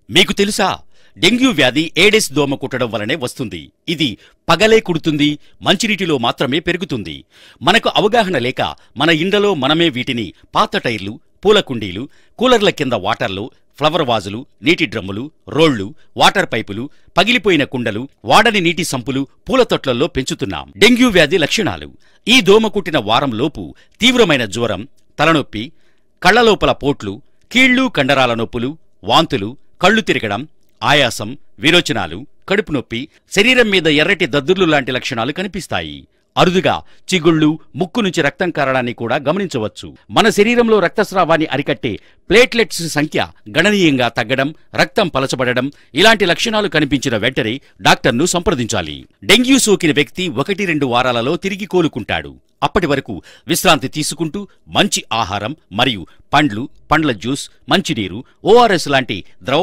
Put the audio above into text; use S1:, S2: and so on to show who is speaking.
S1: మీకు తెలుసా, డెంగ్యూ వ్యాధి ఏడెస్ దోమ కుట్టడం వలనే వస్తుంది. ఇది పగలే కుడుతుంది, మంచినీటిలో మాత్రమే పెరుగుతుంది. మనకు అవగాహన లేక మన ఇండ్లలో మనమే వీటిని పాత టైర్లు, పూల కుండీలు, కూలర్ల కింద వాటర్లు, ఫ్లవర్ వాజులు, నీటి డ్రమ్ములు, రోళ్లు, వాటర్ పైపులు, పగిలిపోయిన కుండలు, వాడని నీటి సంపులు, పూల తొట్లల్లో పెంచుతున్నాం. డెంగ్యూ వ్యాధి లక్షణాలు: ఈ దోమ కుట్టిన వారంలోపు తీవ్రమైన జ్వరం, తలనొప్పి, కళ్లలోపల పోట్లు, కీళ్లు కండరాల నొప్పులు, వాంతులు, కళ్ళు తిరగడం, ఆయాసం, విరోచనాలు, కడుపు నొప్పి, శరీరం మీద ఎర్రటి దద్దుర్లు లాంటి లక్షణాలు కనిపిస్తాయి. అరుదుగా చిగుళ్ళు, ముక్కు నుంచి రక్తం కారడాన్ని కూడా గమనించవచ్చు. మన శరీరంలో రక్తస్రావాన్ని అరికట్టే ప్లేట్లెట్స్ సంఖ్య గణనీయంగా తగ్గడం, రక్తం పలచబడడం ఇలాంటి లక్షణాలు కనిపించిన వెంటనే డాక్టర్ను సంప్రదించాలి. డెంగ్యూ సోకిన వ్యక్తి 1-2 వారాలలో తిరిగి కోలుకుంటాడు. అప్పటి వరకు విశ్రాంతి తీసుకుంటూ మంచి ఆహారం మరియు పండ్లు, పండ్ల జ్యూస్, మంచినీరు, ORS లాంటి ద్రవ